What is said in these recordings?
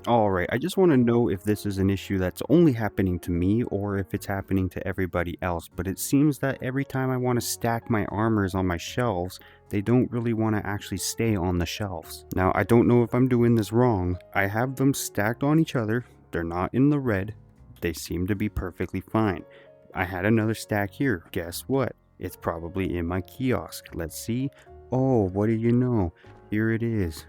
Alright, I just want to know if this is an issue that's only happening to me or if it's happening to everybody else, but it seems that every time I want to stack my armors on my shelves, they don't really want to actually stay on the shelves. Now, I don't know if I'm doing this wrong. I have them stacked on each other. They're not in the red. They seem to be perfectly fine. I had another stack here. Guess what? It's probably in my kiosk. Let's see. Oh, what do you know? Here it is.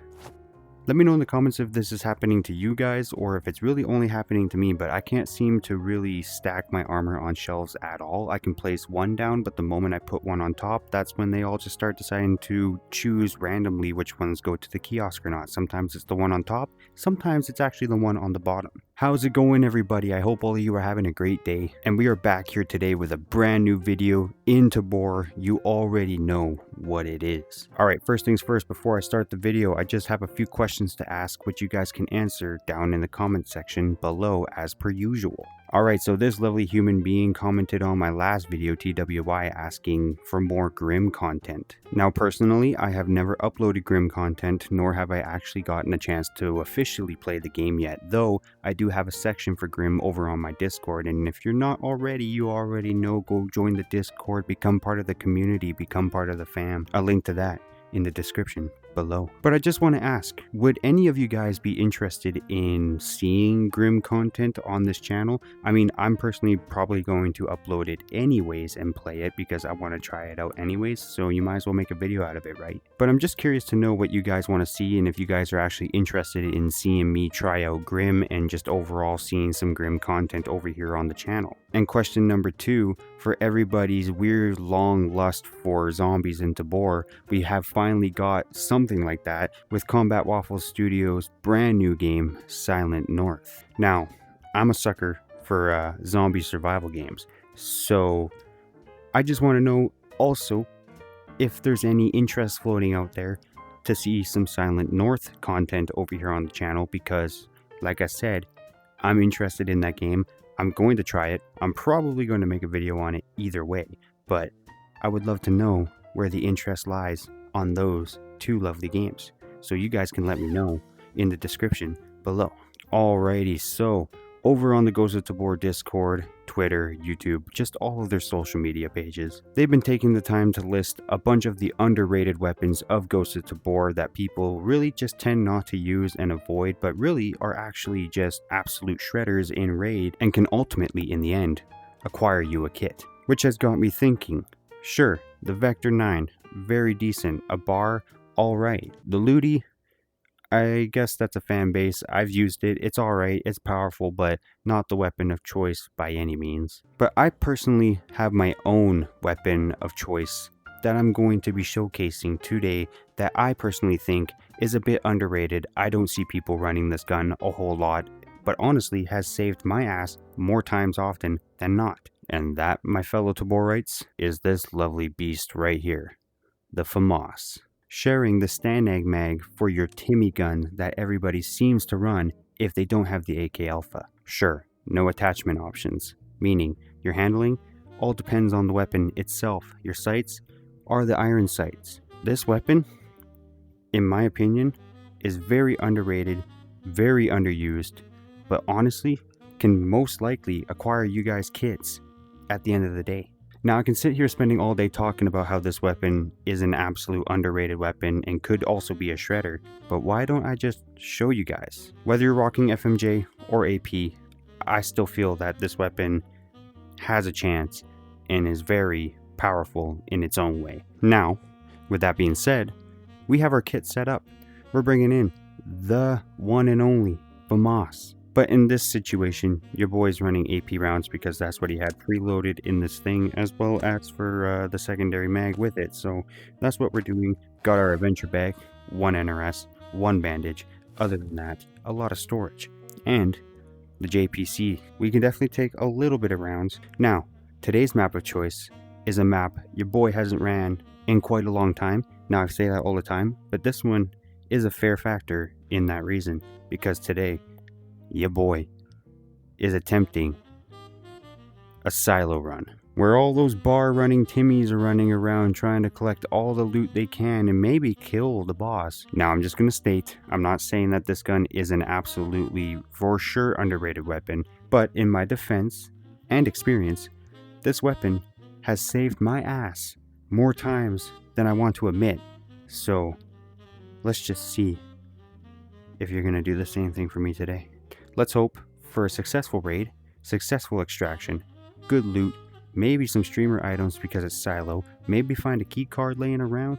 Let me know in the comments if this is happening to you guys or if it's really only happening to me, but I can't seem to really stack my armor on shelves at all. I can place one down, but the moment I put one on top, that's when they all just start deciding to choose randomly which ones go to the kiosk or not. Sometimes it's the one on top, sometimes it's actually the one on the bottom. How's it going, everybody? I hope all of you are having a great day, and we are back here today with a brand new video in Tabor. You already know what it is. Alright, first things first, before I start the video, I just have a few questions to ask, which you guys can answer down in the comment section below as per usual. Alright, so this lovely human being commented on my last video, TWY, asking for more Grim content. Now personally, I have never uploaded Grim content, nor have I actually gotten a chance to officially play the game yet, though I do have a section for Grim over on my Discord, and if you're not already, you already know, go join the Discord, become part of the community, become part of the fam. A link to that in the description below. But I just want to ask, would any of you guys be interested in seeing Grim content on this channel? I mean, I'm personally probably going to upload it anyways and play it because I want to try it out anyways, so you might as well make a video out of it, right? But I'm just curious to know what you guys want to see and if you guys are actually interested in seeing me try out Grim and just overall seeing some Grim content over here on the channel. And question number 2, for everybody's weird long lust for zombies in Tabor, we have finally got something like that with Combat Waffles Studios' brand new game, Silent North. Now, I'm a sucker for zombie survival games, so I just want to know also if there's any interest floating out there to see some Silent North content over here on the channel, because like I said, I'm interested in that game. I'm going to try it. I'm probably going to make a video on it either way, but I would love to know where the interest lies on those two lovely games. So you guys can let me know in the description below. Alrighty, so over on the Ghost of Tabor Discord, Twitter, YouTube, just all of their social media pages, they've been taking the time to list a bunch of the underrated weapons of Ghost of Tabor that people really just tend not to use and avoid, but really are actually just absolute shredders in raid and can ultimately, in the end, acquire you a kit. Which has got me thinking, sure, the Vector 9, very decent, a bar, alright. The Ludi, I guess that's a fan base. I've used it. It's alright. It's powerful, but not the weapon of choice by any means. But I personally have my own weapon of choice that I'm going to be showcasing today that I personally think is a bit underrated. I don't see people running this gun a whole lot, but honestly has saved my ass more times often than not. And that, my fellow Taborites, is this lovely beast right here, the FAMAS. Sharing the Stanag mag for your Timmy gun that everybody seems to run if they don't have the AK Alpha. Sure, no attachment options, meaning your handling all depends on the weapon itself. Your sights are the iron sights. This weapon, in my opinion, is very underrated, very underused, but honestly can most likely acquire you guys kits at the end of the day. Now, I can sit here spending all day talking about how this weapon is an absolute underrated weapon and could also be a shredder, but why don't I just show you guys? Whether you're rocking FMJ or AP, I still feel that this weapon has a chance and is very powerful in its own way. Now, with that being said, we have our kit set up. We're bringing in the one and only FAMAS. But in this situation, your boy's running AP rounds because that's what he had preloaded in this thing, as well as for the secondary mag with it. So that's what we're doing. Got our adventure bag, 1 NRS, 1 bandage. Other than that, a lot of storage. And the JPC. We can definitely take a little bit of rounds. Now, today's map of choice is a map your boy hasn't ran in quite a long time. Now, I say that all the time, but this one is a fair factor in that reason, because today, your boy is attempting a silo run. where all those bar running Timmies are running around trying to collect all the loot they can and maybe kill the boss. Now, I'm just going to state, I'm not saying that this gun is an absolutely for sure underrated weapon, but in my defense and experience, this weapon has saved my ass more times than I want to admit. So, let's just see if you're going to do the same thing for me today. Let's hope for a successful raid, successful extraction, good loot, maybe some streamer items because it's silo, maybe find a key card laying around.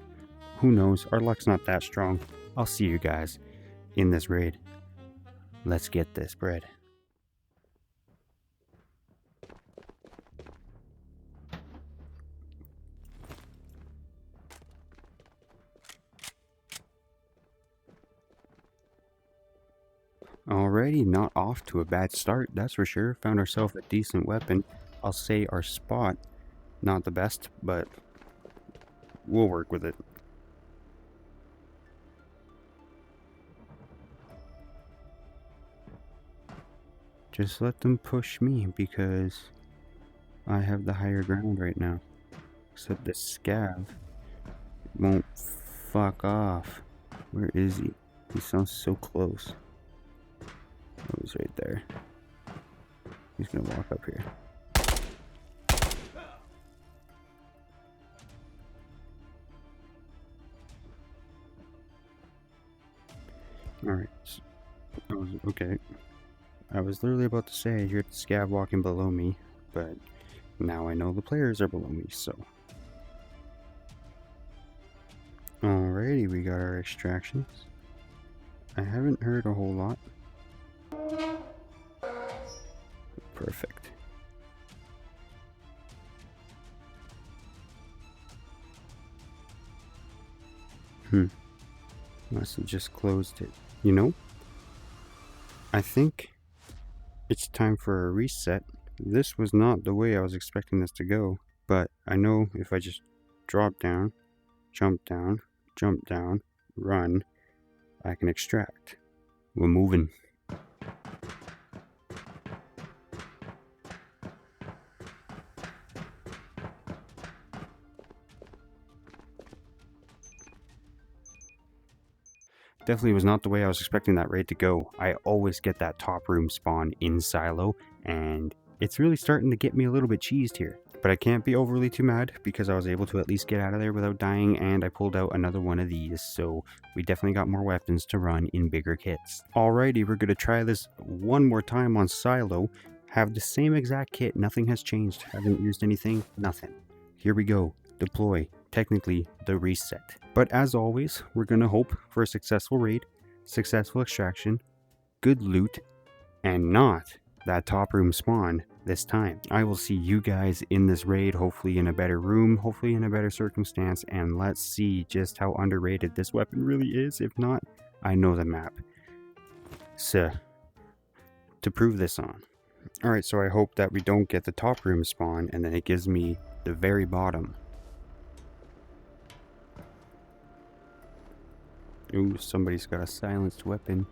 Who knows, our luck's not that strong. I'll see you guys in this raid. Let's get this bread. Alrighty, not off to a bad start, that's for sure. Found ourselves a decent weapon. I'll say our spot, not the best, but we'll work with it. Just let them push me because I have the higher ground right now. Except the scav won't fuck off. Where is he? He sounds so close. Oh, he's right there. He's gonna walk up here. Alright. Okay. I was literally about to say I hear the scav walking below me, but now I know the players are below me, so. Alrighty, we got our extractions. I haven't heard a whole lot. Perfect. Must have just closed it. You know? I think it's time for a reset. This was not the way I was expecting this to go, but I know if I just drop down, jump down, run, I can extract. We're moving. Definitely was not the way I was expecting that raid to go. I always get that top room spawn in silo, and it's really starting to get me a little bit cheesed here. But I can't be overly too mad because I was able to at least get out of there without dying, and I pulled out another one of these, so we definitely got more weapons to run in bigger kits. Alrighty, we're going to try this one more time on silo. Have the same exact kit, nothing has changed. Haven't used anything, nothing. Here we go. Deploy. Technically the reset. But as always, we're gonna hope for a successful raid, successful extraction, good loot, and not that top room spawn this time. I will see you guys in this raid, hopefully in a better room, hopefully in a better circumstance, and let's see just how underrated this weapon really is. If not, I know the map. So, to prove this on. Alright, so I hope that we don't get the top room spawn, and then it gives me the very bottom. Ooh, somebody's got a silenced weapon.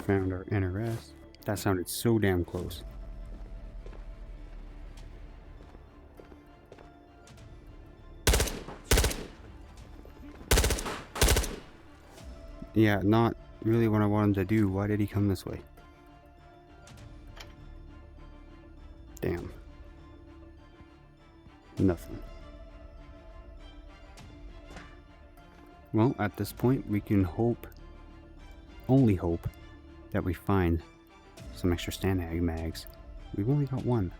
Found our NRS. That sounded so damn close. Yeah, not really what I wanted to do. Why did he come this way? Damn. Nothing. Well, at this point, we can hope, only hope, that we find some extra Stanag mags. We've only got one.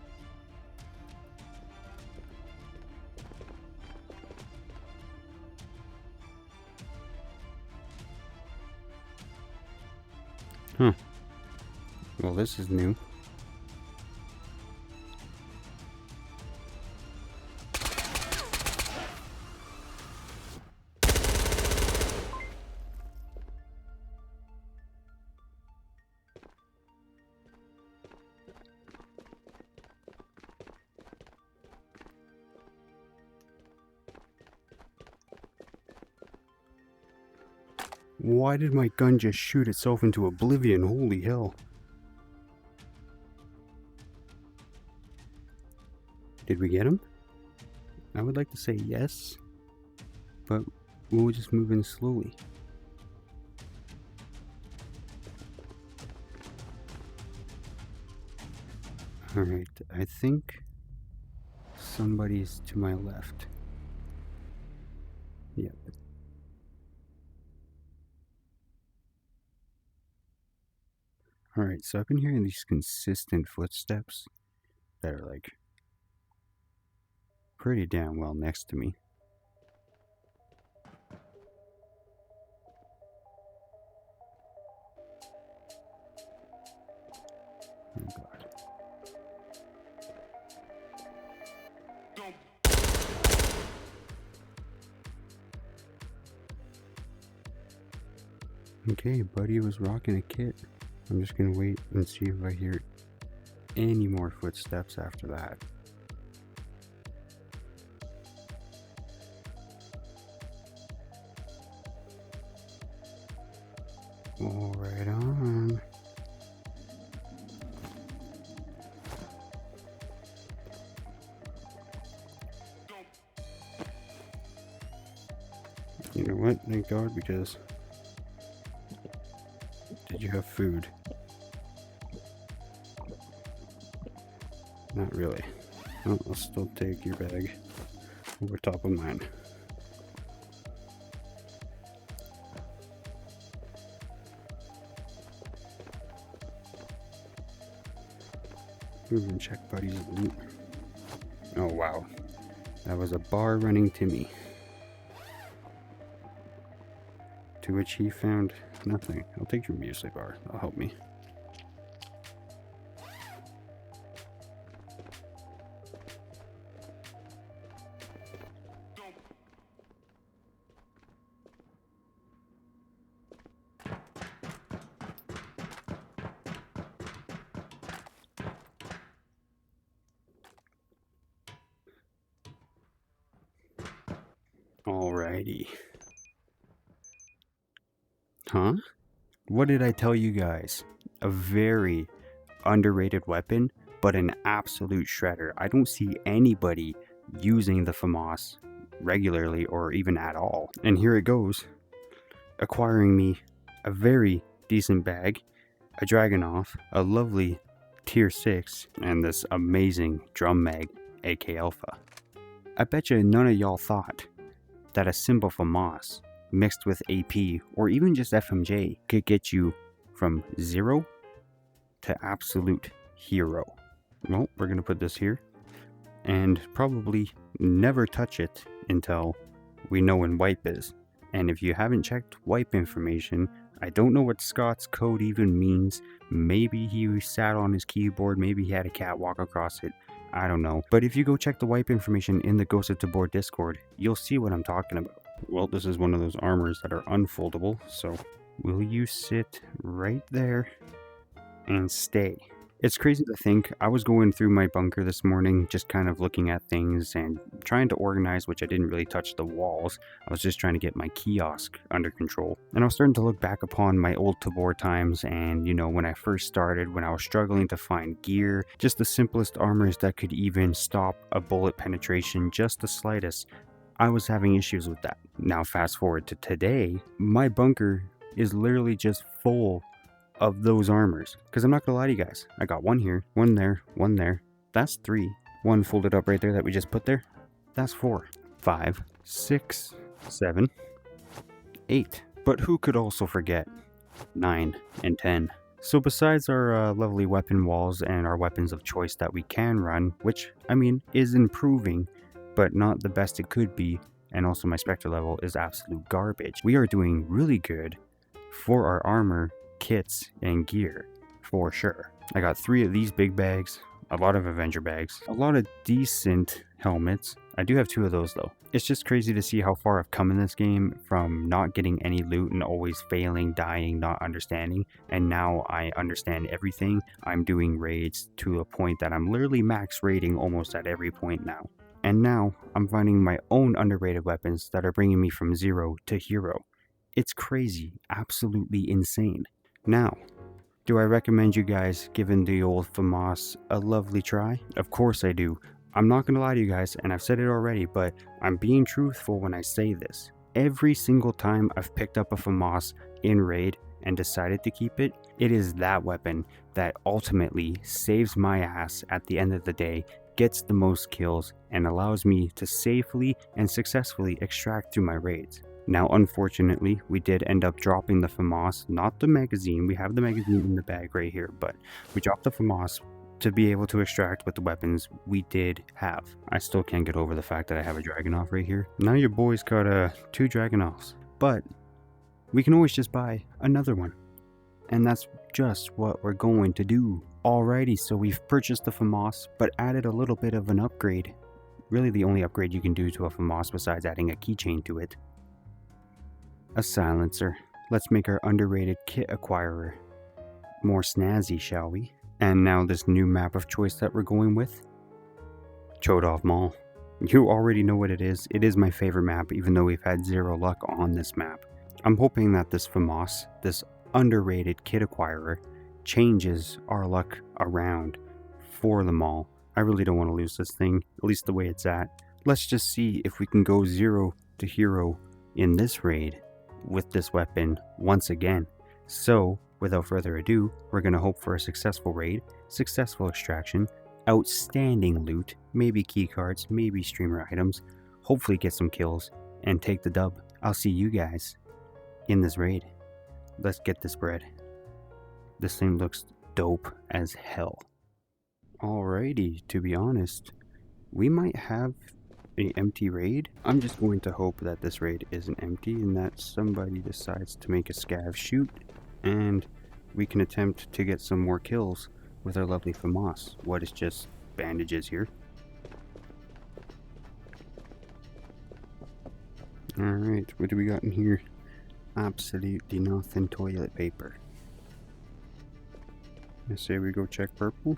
Huh. Well, this is new. Why did my gun just shoot itself into oblivion? Holy hell. Did we get him? I would like to say yes, but we'll just move in slowly. Alright, I think somebody's to my left. Yep. Alright, so I've been hearing these consistent footsteps that are like pretty damn well next to me. Oh god. Okay, buddy was rocking a kit. I'm just gonna wait and see if I hear any more footsteps after that. All right on. You know what? Thank God, because did you have food? Not really. Well, I'll still take your bag over top of mine. Move and check buddy's loot. Oh wow. That was a bar running Timmy. To which he found nothing. I'll take your music bar. That'll help me. Alrighty. Huh? What did I tell you guys? A very underrated weapon, but an absolute shredder. I don't see anybody using the FAMAS regularly or even at all. And here it goes. Acquiring me a very decent bag, a Dragunov, a lovely tier 6, and this amazing drum mag, AK Alpha. I bet you none of y'all thought that a simple FAMAS mixed with AP or even just FMJ could get you from 0 to absolute hero. Well, we're gonna put this here and probably never touch it until we know when wipe is. And if you haven't checked wipe information, I don't know what Scott's code even means. Maybe he sat on his keyboard, maybe he had a cat walk across it. I don't know. But if you go check the wipe information in the Ghost of Tabor Discord, you'll see what I'm talking about. Well, this is one of those armors that are unfoldable, so will you sit right there and stay? It's crazy to think. I was going through my bunker this morning, just kind of looking at things and trying to organize, which I didn't really touch the walls. I was just trying to get my kiosk under control. And I was starting to look back upon my old Tabor times and, you know, when I first started, when I was struggling to find gear, just the simplest armors that could even stop a bullet penetration, just the slightest. I was having issues with that. Now fast forward to today, my bunker is literally just full of those armors. Because I'm not gonna lie to you guys, I got one here, one there, one there. That's 3. One folded up right there that we just put there. That's 4. 5, 6, 7, 8. But who could also forget 9 and 10? So besides our lovely weapon walls and our weapons of choice that we can run, which, I mean, is improving, but not the best it could be, and also my Spectre level is absolute garbage. We are doing really good for our armor, kits, and gear, for sure. I got 3 of these big bags, a lot of Avenger bags, a lot of decent helmets. I do have 2 of those though. It's just crazy to see how far I've come in this game from not getting any loot and always failing, dying, not understanding, and now I understand everything. I'm doing raids to a point that I'm literally max raiding almost at every point now. And now I'm finding my own underrated weapons that are bringing me from 0 to hero. It's crazy, absolutely insane. Now, do I recommend you guys giving the old FAMAS a lovely try? Of course I do. I'm not gonna lie to you guys, and I've said it already, but I'm being truthful when I say this. Every single time I've picked up a FAMAS in raid and decided to keep it, it is that weapon that ultimately saves my ass at the end of the day, gets the most kills, and allows me to safely and successfully extract through my raids. Now, unfortunately, we did end up dropping the FAMAS, not the magazine. We have the magazine in the bag right here, but we dropped the FAMAS to be able to extract with the weapons we did have. I still can't get over the fact that I have a Dragunov right here. Now your boy's got 2 Dragunovs, but we can always just buy another one. And that's just what we're going to do. Alrighty, so we've purchased the FAMAS, but added a little bit of an upgrade. Really the only upgrade you can do to a FAMAS besides adding a keychain to it. A silencer. Let's make our underrated kit acquirer more snazzy, shall we? And now this new map of choice that we're going with, Cho Mall. You already know what it is. It is my favorite map, even though we've had zero luck on this map. I'm hoping that this FAMAS, this underrated kit acquirer, changes our luck around for the mall. I really don't want to lose this thing, at least the way it's at. Let's just see if we can go 0 to hero in this raid with this weapon once again. So, without further ado, we're going to hope for a successful raid, successful extraction, outstanding loot, maybe keycards, maybe streamer items, hopefully get some kills, and take the dub. I'll see you guys in this raid. Let's get this bread. This thing looks dope as hell. Alrighty, to be honest, we might have an empty raid. I'm just going to hope that this raid isn't empty and that somebody decides to make a scav shoot and we can attempt to get some more kills with our lovely FAMAS. What is just bandages here? Alright, what do we got in here? Absolutely nothing. Toilet paper. I say we go check purple.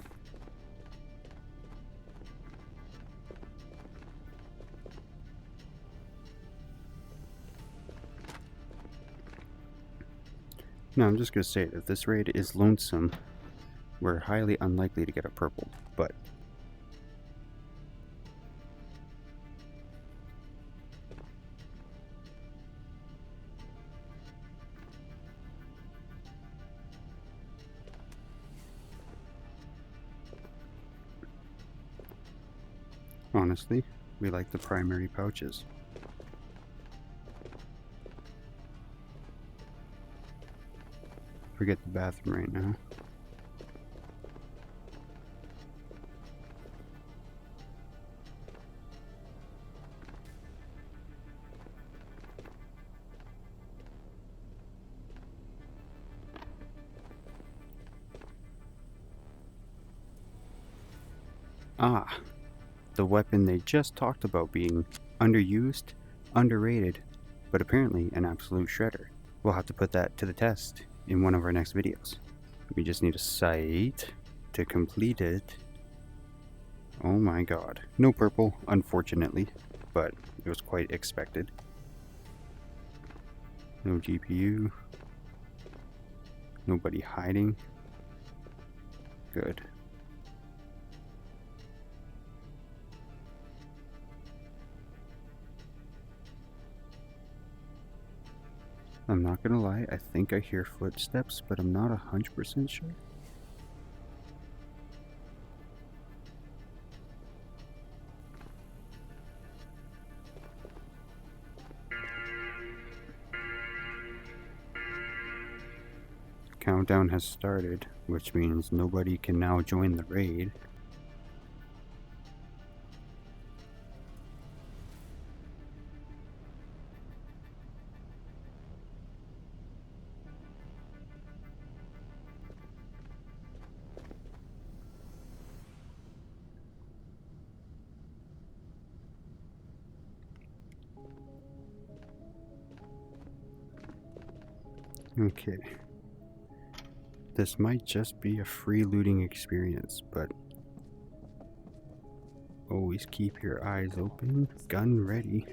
No, I'm just going to say it. If this raid is lonesome, we're highly unlikely to get a purple, but honestly, we like the primary pouches. Forget the bathroom right now. Ah, the weapon they just talked about being underused, underrated, but apparently an absolute shredder. We'll have to put that to the test in one of our next videos. We just need a site to complete it. Oh my god. No purple, unfortunately, but it was quite expected. No GPU. Nobody hiding. Good. I'm not gonna lie, I think I hear footsteps, but I'm not 100% sure. Countdown has started, which means nobody can now join the raid. Okay. This might just be a free looting experience, but always keep your eyes open, gun ready.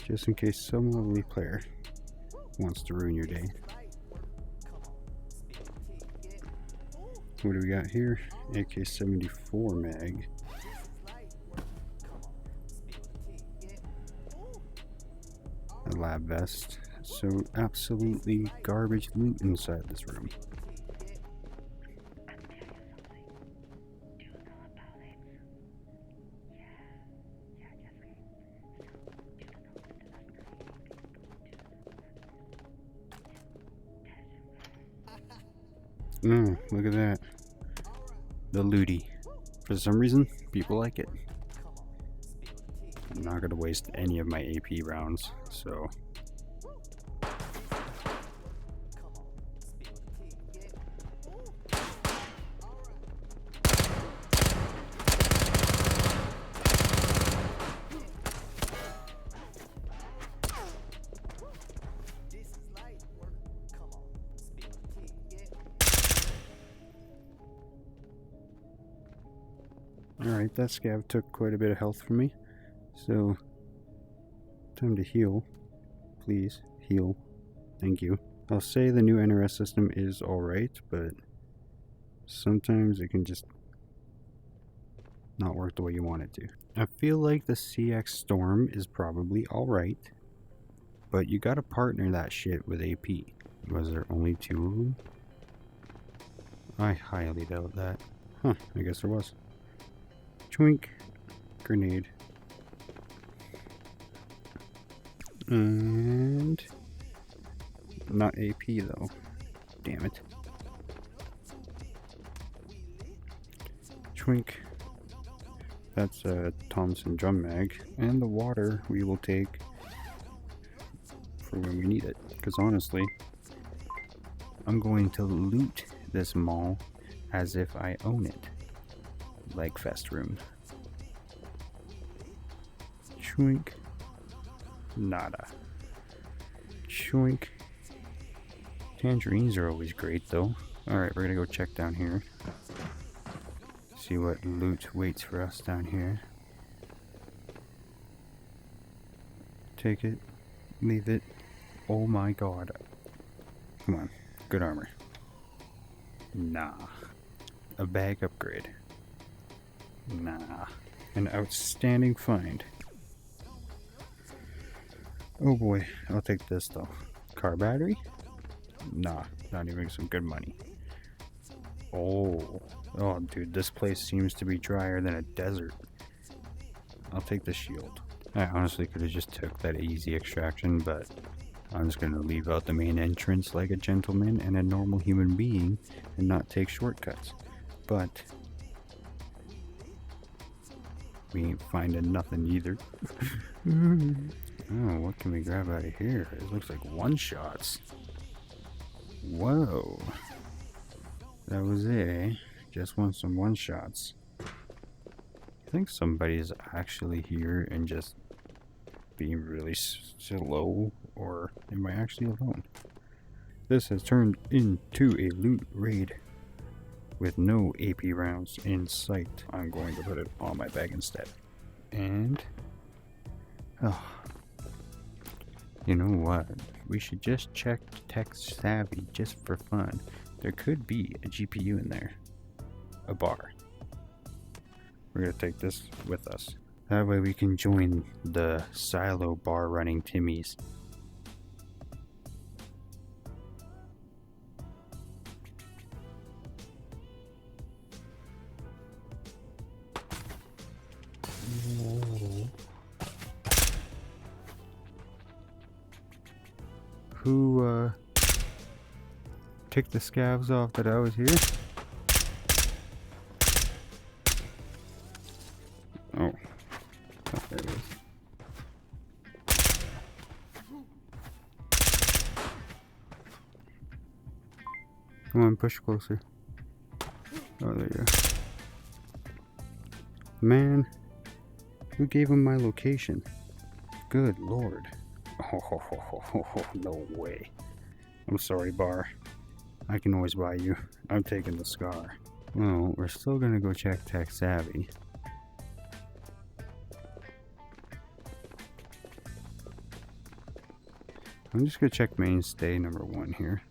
Just in case some lovely player wants to ruin your day. What do we got here? AK-74 mag. A lab vest. So absolutely garbage loot inside this room. Oh, look at that. The looty. For some reason, people like it. I'm not going to waste any of my AP rounds, so... Alright, that scav took quite a bit of health from me, so time to heal. Please, heal. Thank you. I'll say the new NRS system is alright, but sometimes it can just not work the way you want it to. I feel like the CX Storm is probably alright, but you gotta partner that shit with AP. Was there only 2 of them? I highly doubt that. Huh, I guess there was. Twink. Grenade. And... not AP though. Damn it. Twink. That's a Thompson drum mag. And the water we will take for when we need it. Because honestly, I'm going to loot this mall as if I own it. Like Fest Room. Choink. Nada. Choink. Tangerines are always great though. Alright, we're gonna go check down here. See what loot waits for us down here. Take it. Leave it. Oh my god. Come on. Good armor. Nah. A bag upgrade. Nah. An outstanding find. Oh boy, I'll take this though. Car battery? Nah, not even some good money. Oh. Oh dude, this place seems to be drier than a desert. I'll take the shield. I honestly could have just took that easy extraction, but I'm just gonna leave out the main entrance like a gentleman and a normal human being and not take shortcuts. But we ain't finding nothing either. Oh, what can we grab out of here? It looks like one-shots. Whoa. That was it, eh? Just want some one-shots. I think somebody's actually here and just being really slow, or am I actually alone? This has turned into a loot raid with no AP rounds in sight. I'm going to put it on my bag instead. And oh, you know what? We should just check Tech Savvy just for fun. There could be a GPU in there. A bar. We're gonna take this with us. That way we can join the silo bar running Timmies. Who ticked the scavs off that I was here? Oh, there it is. Come on, push closer. Oh, there you go. Man, who gave him my location? Good lord. Oh, no way. I'm sorry, bar. I can always buy you. I'm taking the scar. Well, we're still gonna go check Tech Savvy. I'm just gonna check mainstay number 1 here.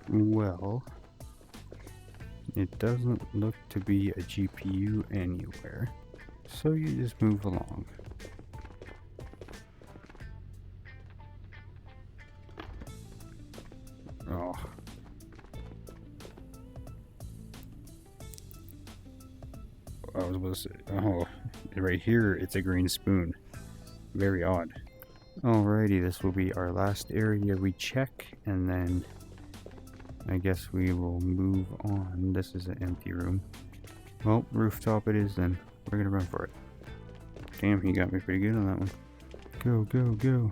Well, it doesn't look to be a GPU anywhere, so you just move along. Oh. I was supposed to say, oh, right here it's a green spoon. Very odd. Alrighty, this will be our last area we check, and then I guess we will move on. This is an empty room. Well, rooftop it is then. We're gonna run for it. Damn, he got me pretty good on that one. Go, go, go.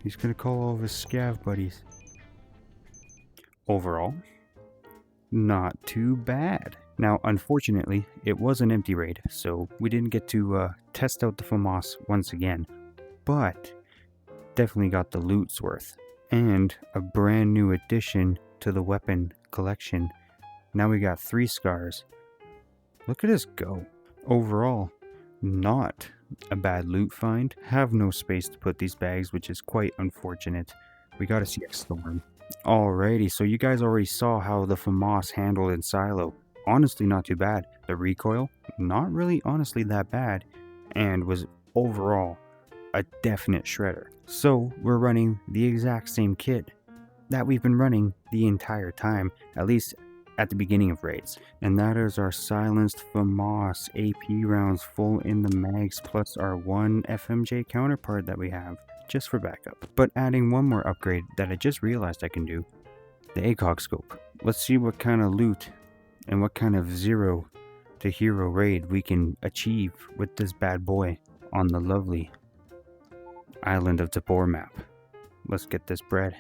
He's gonna call all of his scav buddies. Overall, not too bad. Now, unfortunately, it was an empty raid, so we didn't get to test out the FAMAS once again. But definitely got the loot's worth. And a brand new addition to the weapon collection. Now we got 3 scars. Look at us go. Overall, not a bad loot find. Have no space to put these bags, which is quite unfortunate. We got a CX Storm. Alrighty, so you guys already saw how the FAMAS handled in silo. Honestly, not too bad. The recoil, not really honestly that bad, and was overall a definite shredder. So we're running the exact same kit that we've been running the entire time, at least at the beginning of raids. And that is our silenced FAMAS AP rounds full in the mags, plus our 1 FMJ counterpart that we have, just for backup. But adding one more upgrade that I just realized I can do, the ACOG scope. Let's see what kind of loot and what kind of 0 to hero raid we can achieve with this bad boy on the lovely island of Tabor map. Let's get this bread.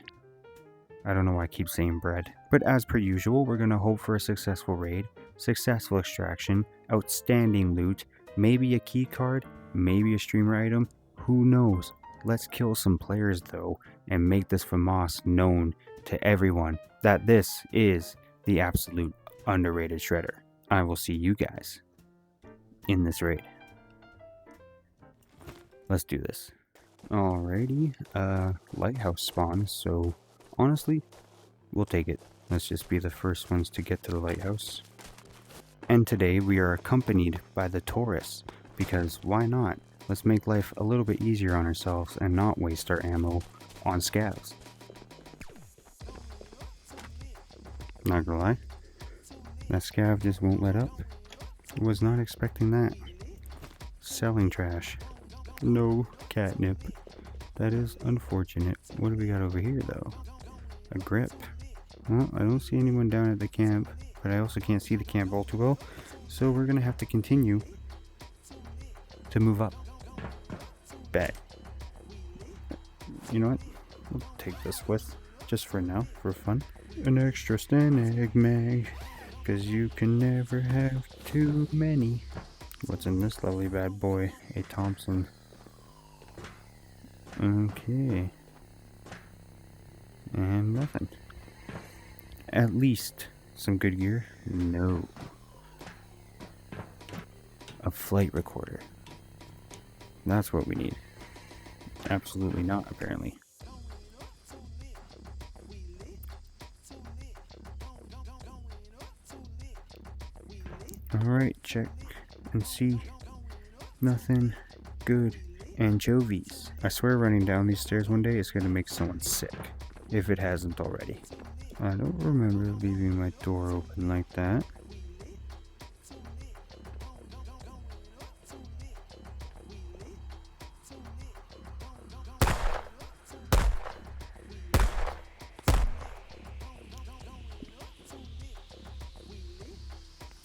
I don't know why I keep saying bread. But as per usual, we're going to hope for a successful raid, successful extraction, outstanding loot, maybe a key card, maybe a streamer item, who knows. Let's kill some players though, and make this FAMAS known to everyone that this is the absolute underrated shredder. I will see you guys in this raid. Let's do this. Alrighty, lighthouse spawn, so honestly, we'll take it. Let's just be the first ones to get to the lighthouse. And today we are accompanied by the Taurus, because why not? Let's make life a little bit easier on ourselves and not waste our ammo on scavs. Not gonna lie, that scav just won't let up. Was not expecting that. Selling trash. No catnip. That is unfortunate. What do we got over here though? A grip. Well, I don't see anyone down at the camp, but I also can't see the camp all too well. So we're gonna have to continue to move up. Bet. You know what? We'll take this with, just for now, for fun. An extra Stanag mag, cause you can never have too many. What's in this lovely bad boy? A Thompson. Okay. And nothing. At least some good gear? No. A flight recorder. That's what we need. Absolutely not, apparently. Alright, check and see. Nothing. Good. Anchovies. I swear running down these stairs one day is going to make someone sick, if it hasn't already. I don't remember leaving my door open like that.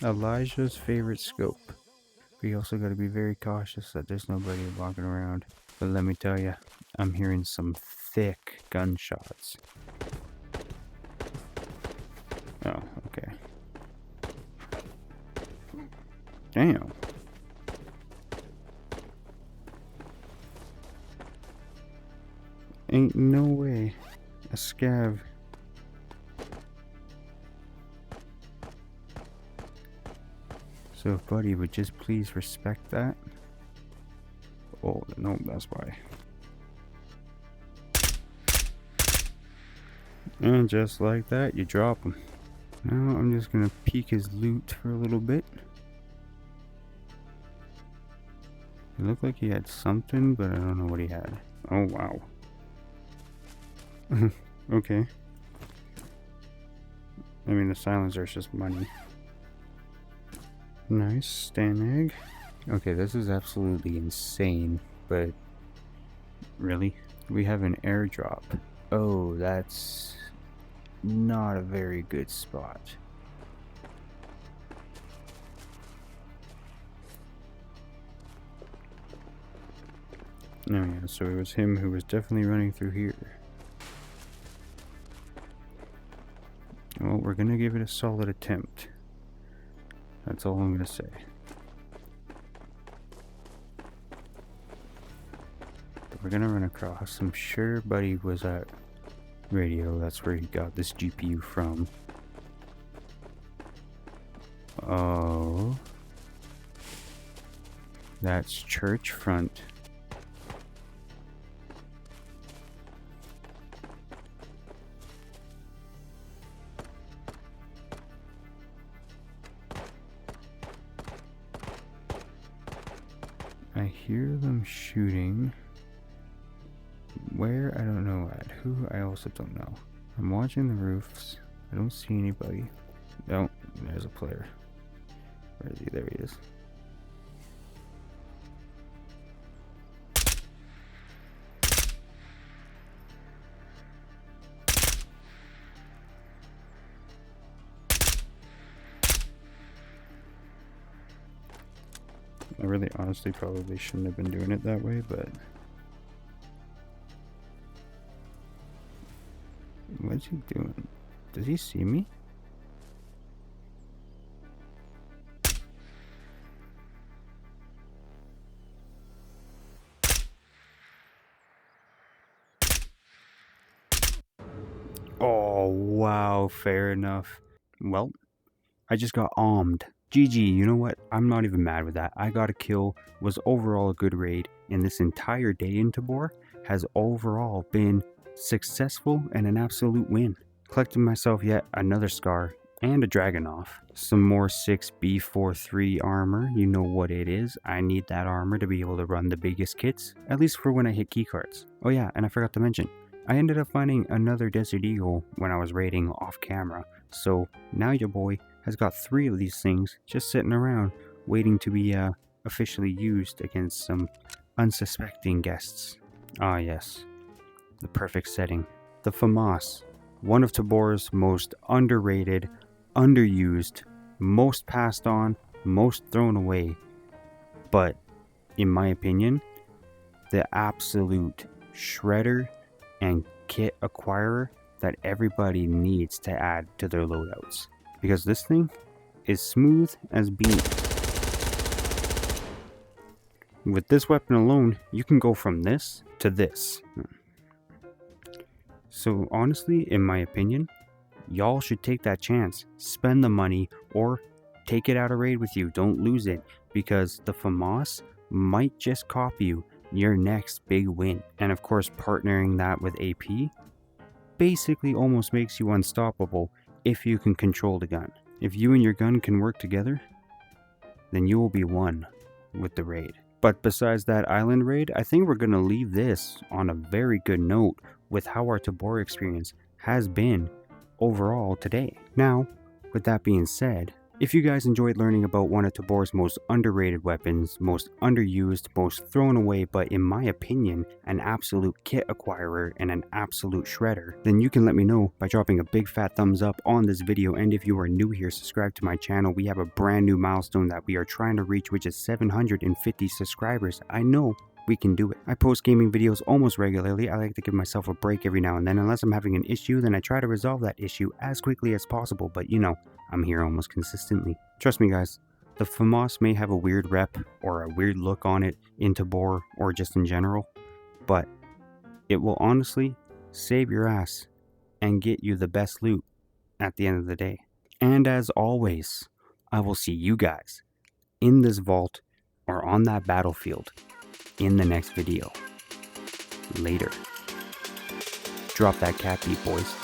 Elijah's favorite scope. We also got to be very cautious that there's nobody walking around. But let me tell you, I'm hearing some thick gunshots. Oh, okay. Damn. Ain't no way a scav. So if buddy would just please respect that. Oh, no, that's why. And just like that, you drop him. Now I'm just gonna peek his loot for a little bit. It looked like he had something, but I don't know what he had. Oh, wow. Okay. I mean, the silencer is just money. Nice, stand egg. Okay, this is absolutely insane, but really? We have an airdrop. Oh, that's not a very good spot. Oh yeah, so it was him who was definitely running through here. Well, we're gonna give it a solid attempt. That's all I'm gonna say. But we're gonna run across. I'm sure Buddy was at radio. That's where he got this GPU from. Oh. That's church front. I hear them shooting. Where? I don't know at. Who? I also don't know. I'm watching the roofs. I don't see anybody. Oh, there's a player. Where is he? There he is. I really honestly probably shouldn't have been doing it that way, but what's he doing? Does he see me? Oh, wow, fair enough. Well, I just got armed. GG, you know what? I'm not even mad with that. I got a kill, was overall a good raid, and this entire day in Tabor has overall been successful and an absolute win. Collected myself yet another scar and a Dragonov. Some more 6B43 armor, you know what it is. I need that armor to be able to run the biggest kits, at least for when I hit keycards. Oh yeah, and I forgot to mention, I ended up finding another Desert Eagle when I was raiding off camera, so now your boy has got 3 of these things just sitting around waiting to be officially used against some unsuspecting guests. Ah yes, the perfect setting. The FAMAS, one of Tabor's most underrated, underused, most passed on, most thrown away, but in my opinion, the absolute shredder and kit acquirer that everybody needs to add to their loadouts. Because this thing is smooth as beans. With this weapon alone, you can go from this to this. So honestly, in my opinion, y'all should take that chance. Spend the money or take it out of raid with you. Don't lose it, because the FAMAS might just copy you your next big win. And of course, partnering that with AP basically almost makes you unstoppable if you can control the gun. If you and your gun can work together, then you will be one with the raid. But besides that island raid, I think we're going to leave this on a very good note with how our Tabor experience has been overall today. Now, with that being said, if you guys enjoyed learning about one of Tabor's most underrated weapons, most underused, most thrown away, but in my opinion, an absolute kit acquirer and an absolute shredder, then you can let me know by dropping a big fat thumbs up on this video. And if you are new here, subscribe to my channel. We have a brand new milestone that we are trying to reach, which is 750 subscribers. I know we can do it. I post gaming videos almost regularly. I like to give myself a break every now and then. Unless I'm having an issue, then I try to resolve that issue as quickly as possible. But you know, I'm here almost consistently. Trust me guys, the FAMAS may have a weird rep or a weird look on it in Tabor or just in general, but it will honestly save your ass and get you the best loot at the end of the day. And as always, I will see you guys in this vault or on that battlefield in the next video. Later. Drop that cat beat, boys.